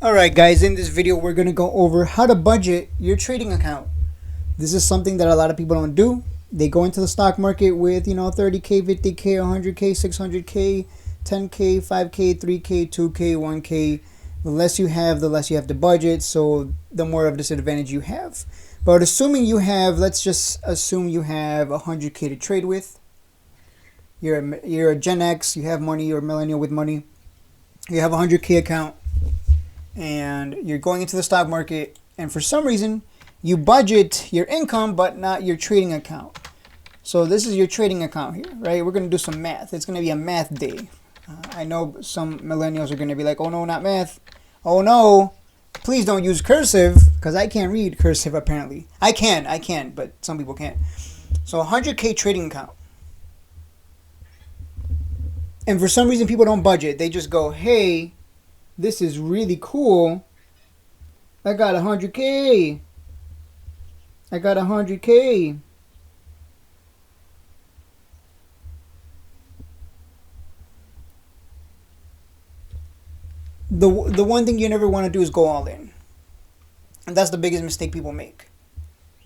Alright guys, in this video we're going to go over how to budget your trading account. This is something that a lot of people don't do. They go into the stock market with, 30K, 50K, 100K, 600K, 10K, 5K, 3K, 2K, 1K. The less you have, the less you have to budget, so the more of a disadvantage you have. But assuming you have, let's just assume you have 100K to trade with. You're a Gen X, you have money, you're a millennial with money. You have a 100K account. And you're going into the stock market, and for some reason you budget your income but not your trading account. So this is your trading account here, right? We're going to do some math. It's going to be a math day. I know some millennials are going to be like, oh no, not math. Oh no, please don't use cursive, because I can't read cursive apparently. I can, but some people can't. So 100K trading account. And for some reason people don't budget. They just go, hey, this is really cool. I got 100K. I got 100K. The one thing you never want to do is go all in. And that's the biggest mistake people make.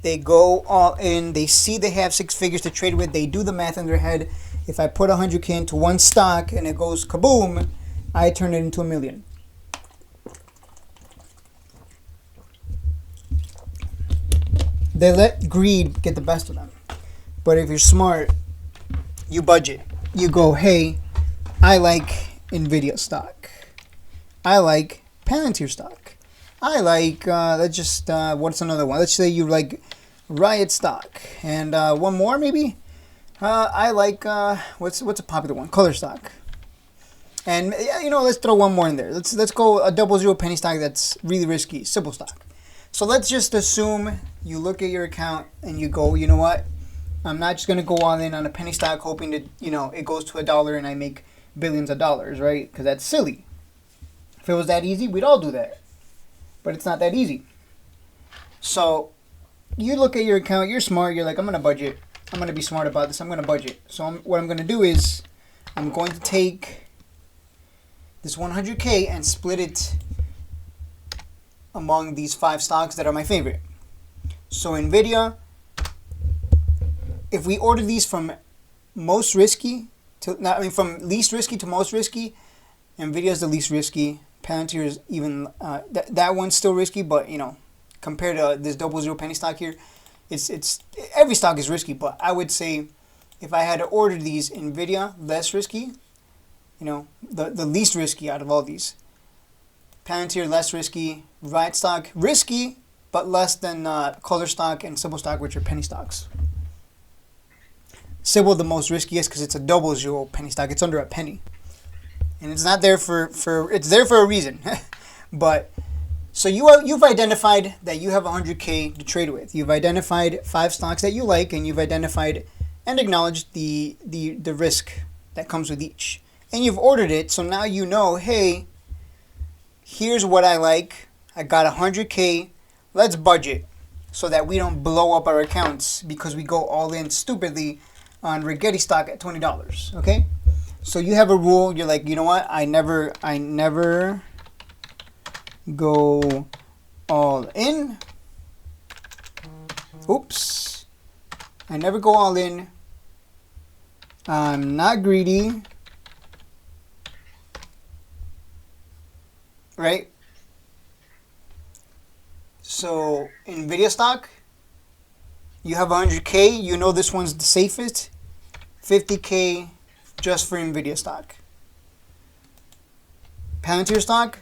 They go all in. They see they have six figures to trade with. They do the math in their head. If I put 100K into one stock and it goes kaboom, I turn it into $1 million. They let greed get the best of them. But if you're smart, you budget. You go, hey, I like Nvidia stock. I like Palantir stock. I like, what's another one? Let's say you like Riot stock. And one more maybe? I like, what's a popular one? Color stock. And, let's throw one more in there. Let's go a 00 penny stock that's really risky. Simple stock. So let's just assume you look at your account and you go, you know what? I'm not just going to go all in on a penny stock hoping that, it goes to $1 and I make billions of dollars, right? Because that's silly. If it was that easy, we'd all do that. But it's not that easy. So you look at your account, you're smart, you're like, I'm going to budget. I'm going to be smart about this. I'm going to budget. So what I'm going to do is I'm going to take this 100K and split it among these 5 stocks that are my favorite. So Nvidia, if we order these from most risky to, from least risky to most risky, Nvidia is the least risky. Palantir is even, that one's still risky, but compared to this 00 penny stock here, it's every stock is risky. But I would say if I had to order these, Nvidia less risky, the least risky out of all these. Palantir less risky, Riot stock risky, but less than Color stock and Sybil stock, which are penny stocks. Sybil the most riskiest because it's a 00 penny stock. It's under a penny, and it's not there for it's there for a reason. But so you've identified that you have 100K to trade with. You've identified 5 stocks that you like, and you've identified and acknowledged the risk that comes with each, and you've ordered it. So now you know, hey, here's what I like. I got 100K. Let's budget so that we don't blow up our accounts because we go all in stupidly on Rigetti stock at $20. Okay? So you have a rule. You're like, you know what? I never go all in. Oops. I never go all in. I'm not greedy. Right? So Nvidia stock, you have 100K, you know this one's the safest. 50K just for Nvidia stock. Palantir stock,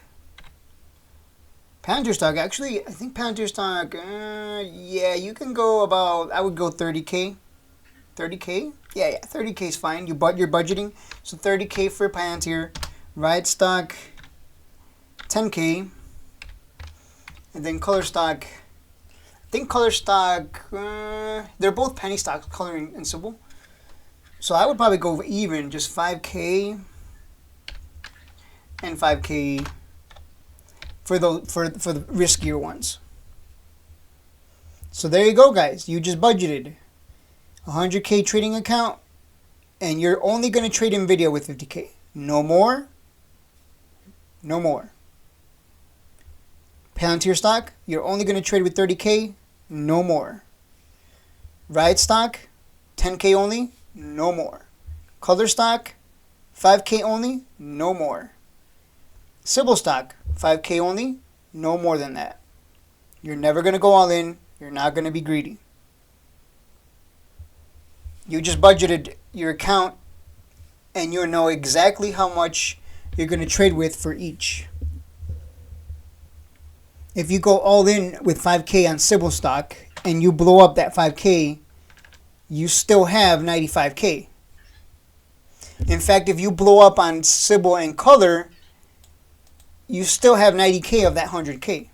actually, I think Palantir stock, yeah, you can go about, I would go 30K. 30K? Yeah, 30K is fine. You're budgeting. So 30K for Palantir. Riot stock, 10K. And then Color stock, I think Color stock, they're both penny stocks, Color and Sybil. So I would probably go even, just 5K and 5K for the riskier ones. So there you go, guys. You just budgeted 100K trading account, and you're only going to trade Nvidia with 50K. No more. No more. Palantir stock, you're only going to trade with 30K, no more. Riot stock, 10K only, no more. Color stock, 5K only, no more. Sybil stock, 5K only, no more than that. You're never going to go all in. You're not going to be greedy. You just budgeted your account and you know exactly how much you're going to trade with for each. If you go all in with 5K on Sybil stock and you blow up that 5K, you still have 95K. In fact, if you blow up on Sybil and Color, you still have 90K of that 100K.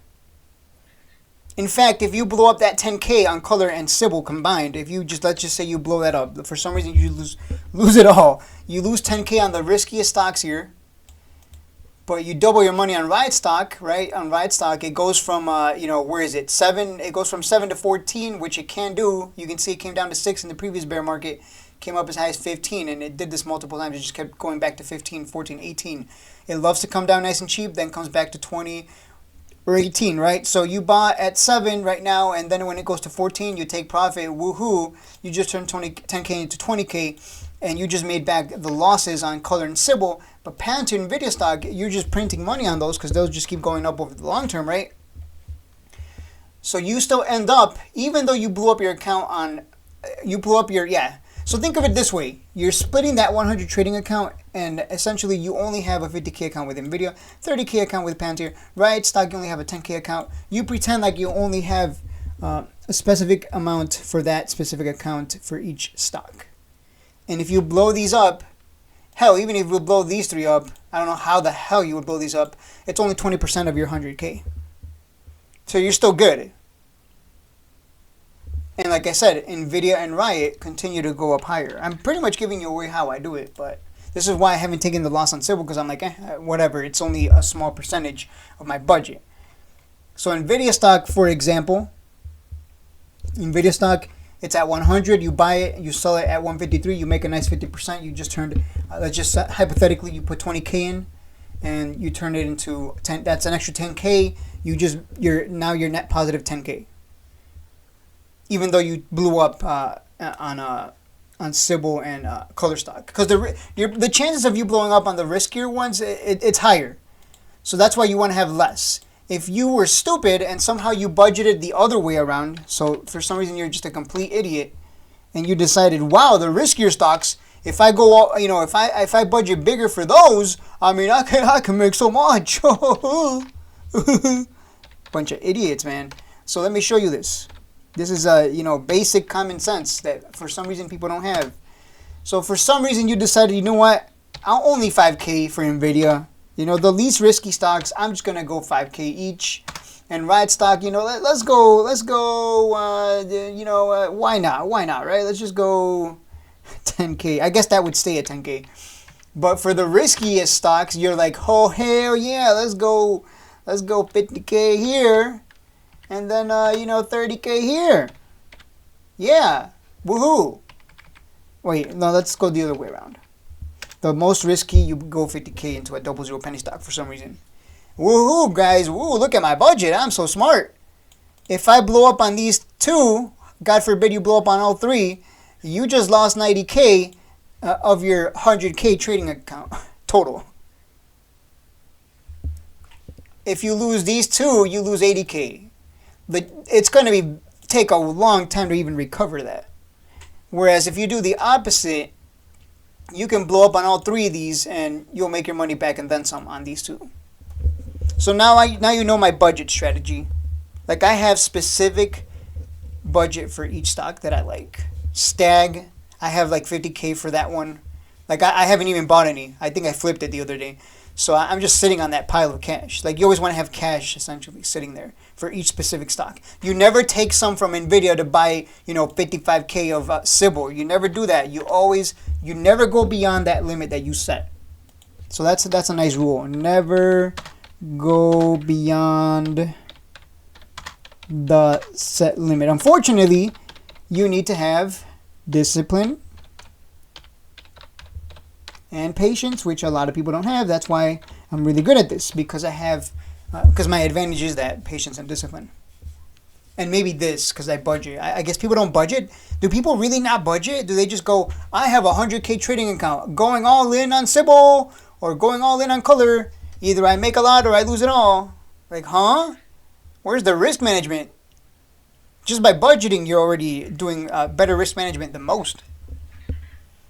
In fact, if you blow up that 10K on Color and Sybil combined, if you just, let's just say you blow that up, for some reason you lose it all. You lose 10K on the riskiest stocks here, but you double your money on Riot stock, right? On Riot stock, it goes from, where is it? 7, it goes from 7 to 14, which it can do. You can see it came down to 6 in the previous bear market, came up as high as 15, and it did this multiple times. It just kept going back to 15, 14, 18. It loves to come down nice and cheap, then comes back to 20 or 18, right? So you bought at 7 right now, and then when it goes to 14, you take profit, woohoo, you just turned 10K into 20K, and you just made back the losses on Color and Sybil. But Palantir and Nvidia stock, you're just printing money on those because those just keep going up over the long term, right? So you still end up, even though you blew up your account on, So think of it this way. You're splitting that 100 trading account, and essentially you only have a 50K account with Nvidia, 30K account with Palantir. Riot stock, you only have a 10K account. You pretend like you only have a specific amount for that specific account for each stock. And if you blow these up, hell, even if you blow these 3 up, I don't know how the hell you would blow these up, it's only 20% of your 100K. So you're still good. And like I said, Nvidia and Riot continue to go up higher. I'm pretty much giving you away how I do it, but this is why I haven't taken the loss on Sybil, because I'm like, whatever, it's only a small percentage of my budget. So Nvidia stock, for example, Nvidia stock, it's at 100, you buy it, you sell it at 153, you make a nice 50%. You just turned, let's just hypothetically, you put 20K in, and you turn it into 10, that's an extra 10K, now you're net positive 10K. Even though you blew up on Sybil and Color stock. Because the chances of you blowing up on the riskier ones, it's higher. So that's why you want to have less. If you were stupid and somehow you budgeted the other way around, so for some reason you're just a complete idiot, and you decided, wow, the riskier stocks, if I go, if I budget bigger for those, I mean, I can make so much. Bunch of idiots, man. So let me show you this. This is basic common sense that for some reason people don't have. So for some reason you decided, you know what, I'll only 5K for Nvidia. The least risky stocks, I'm just gonna go 5K each. And Riot stock, let's go. Why not, right? Let's just go 10K. I guess that would stay at 10K. But for the riskiest stocks, you're like, oh hell yeah, let's go 50K here. And then, 30K here. Yeah. Woohoo. Wait, no, let's go the other way around. The most risky, you go 50K into a 00 penny stock for some reason. Woohoo, guys. Woo, look at my budget. I'm so smart. If I blow up on these 2, God forbid you blow up on all 3, you just lost 90K of your 100K trading account total. If you lose these 2, you lose 80K. It's going to take a long time to even recover that. Whereas if you do the opposite, you can blow up on all 3 of these and you'll make your money back and then some on these 2. So now you know my budget strategy. Like, I have specific budget for each stock that I like. Stag, I have like 50K for that one. Like, I haven't even bought any. I think I flipped it the other day. So I'm just sitting on that pile of cash. Like, you always want to have cash essentially sitting there for each specific stock. You never take some from Nvidia to buy, 55K of Sybil. You never do that. You never go beyond that limit that you set. So that's a nice rule. Never go beyond the set limit. Unfortunately, you need to have discipline and patience, which a lot of people don't have. That's why I'm really good at this, because I have Because my advantage is that patience and discipline. And maybe this, because I budget. I guess people don't budget. Do people really not budget? Do they just go, I have a 100K trading account, going all in on Sybil or going all in on color. Either I make a lot or I lose it all. Like, huh? Where's the risk management? Just by budgeting, you're already doing better risk management than most.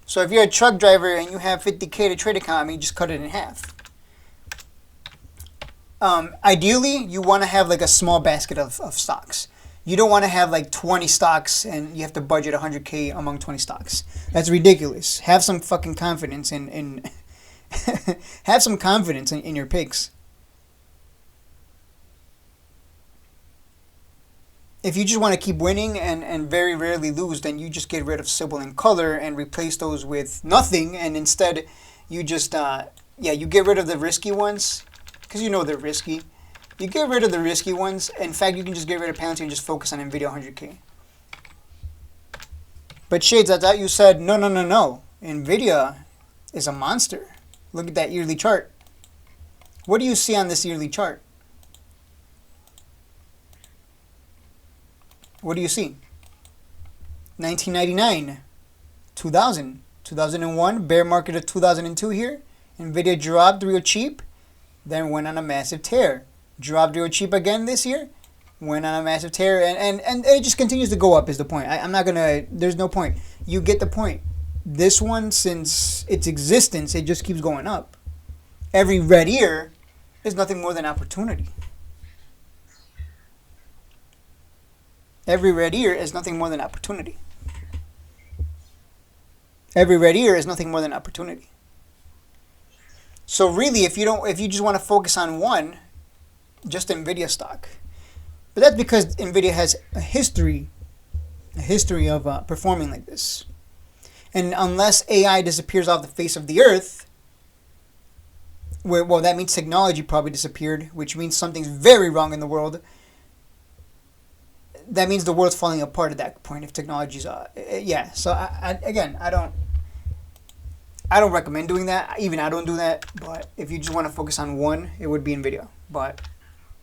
So if you're a truck driver and you have 50K to trade account, I mean, just cut it in half. Ideally, you want to have like a small basket of stocks. You don't want to have like 20 stocks and you have to budget 100K among 20 stocks. That's ridiculous. Have some fucking confidence in have some confidence in your picks. If you just want to keep winning and very rarely lose, then you just get rid of Sybil and color and replace those with nothing. And instead, you just, you get rid of the risky ones because you know they're risky. You get rid of the risky ones. In fact, you can just get rid of Palantir and just focus on NVIDIA 100K. But Shades, I thought you said, no. NVIDIA is a monster. Look at that yearly chart. What do you see on this yearly chart? What do you see? 1999, 2000, 2001, bear market of 2002 here. NVIDIA dropped real cheap, then went on a massive tear. Dropped real cheap again this year, went on a massive tear, and it just continues to go up is the point. I'm not going to, there's no point. You get the point. This one, since its existence, it just keeps going up. Every red ear is nothing more than opportunity. Every red ear is nothing more than opportunity. Every red ear is nothing more than opportunity. So really, if you just want to focus on one, just NVIDIA stock. But that's because NVIDIA has a history of performing like this. And unless AI disappears off the face of the earth, well, that means technology probably disappeared, which means something's very wrong in the world. That means the world's falling apart at that point if technology's So I don't recommend doing that. Even I don't do that. But if you just want to focus on one, it would be NVIDIA. But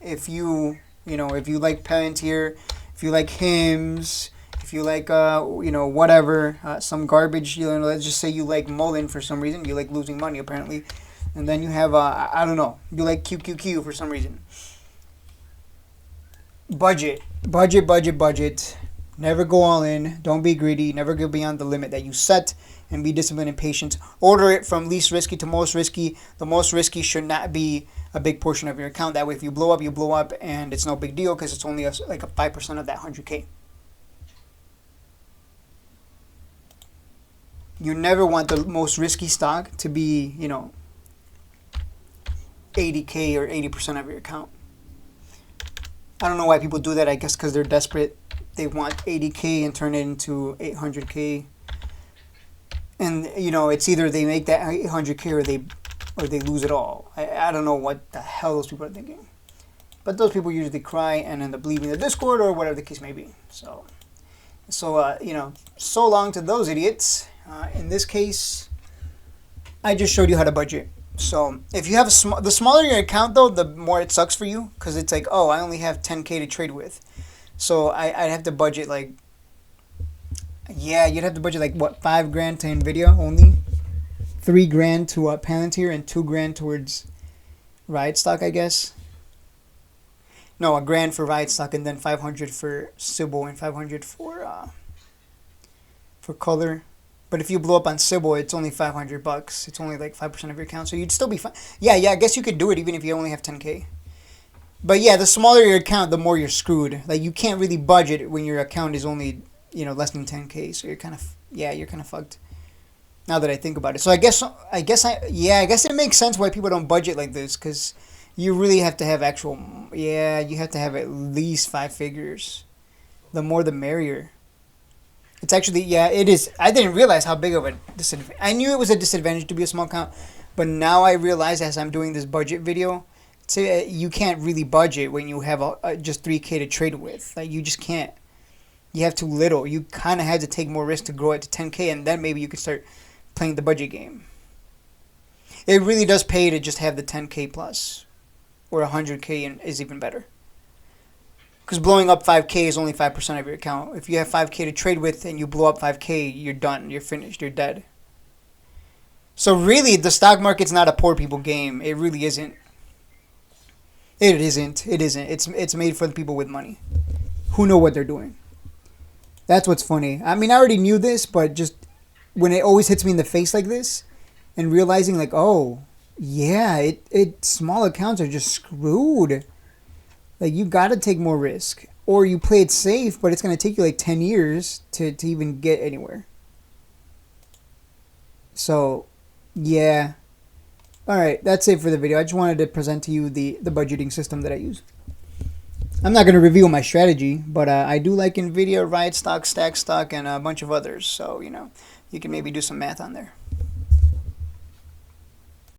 if you like Palantir, if you like HIMS, if you like whatever, some garbage, let's just say you like Mullen for some reason, you like losing money apparently, and then you have I don't know, you like QQQ for some reason. Budget. Never go all in. Don't be greedy. Never go beyond the limit that you set, and be disciplined and patient. Order it from least risky to most risky. The most risky should not be a big portion of your account. That way, if you blow up, you blow up, and it's no big deal because it's only like a 5% of that 100K. You never want the most risky stock to be, 80K or 80% of your account. I don't know why people do that. I guess because they're desperate. They want 80K and turn it into 800K. And, it's either they make that 800K or they lose it all. I don't know what the hell those people are thinking. But those people usually cry and end up leaving the Discord or whatever the case may be. So long to those idiots. In this case, I just showed you how to budget. So if you have the smaller your account, though, the more it sucks for you. Because it's like, I only have 10K to trade with. So I'd have to budget you'd have to budget $5,000 to NVIDIA only, $3,000 to Palantir, and $2,000 towards Riot stock, I guess. No, $1,000 for Riot stock, and then $500 for Sybil and $500 for color. But if you blow up on Sybil, it's only $500. It's only like 5% of your account, so you'd still be fine. Yeah, I guess you could do it even if you only have 10K. But yeah, the smaller your account, the more you're screwed. Like, you can't really budget when your account is only, less than 10K. So you're kind of fucked. Now that I think about it. So I guess it makes sense why people don't budget like this, because you really have to have you have to have at least 5 figures. The more the merrier. It's actually, it is. I didn't realize how big of a disadvantage. I knew it was a disadvantage to be a small account, but now I realize as I'm doing this budget video, you can't really budget when you have just 3K to trade with. Like, you just can't. You have too little. You kind of have to take more risk to grow it to 10K, and then maybe you could start playing the budget game. It really does pay to just have the 10K plus, or 100K is even better. Because blowing up 5K is only 5% of your account. If you have 5K to trade with and you blow up 5K, you're done. You're finished. You're dead. So really, the stock market's not a poor people game. It really isn't. It isn't. It isn't. It's made for the people with money who know what they're doing. That's what's funny. I mean, I already knew this, but just when it always hits me in the face like this and realizing like, oh, yeah, small accounts are just screwed. Like, you got to take more risk. Or you play it safe, but it's going to take you like 10 years to even get anywhere. So, yeah. Alright, that's it for the video. I just wanted to present to you the budgeting system that I use. I'm not going to reveal my strategy, but I do like NVIDIA, Riot Stock, Stack Stock, and a bunch of others. So, you know, you can maybe do some math on there.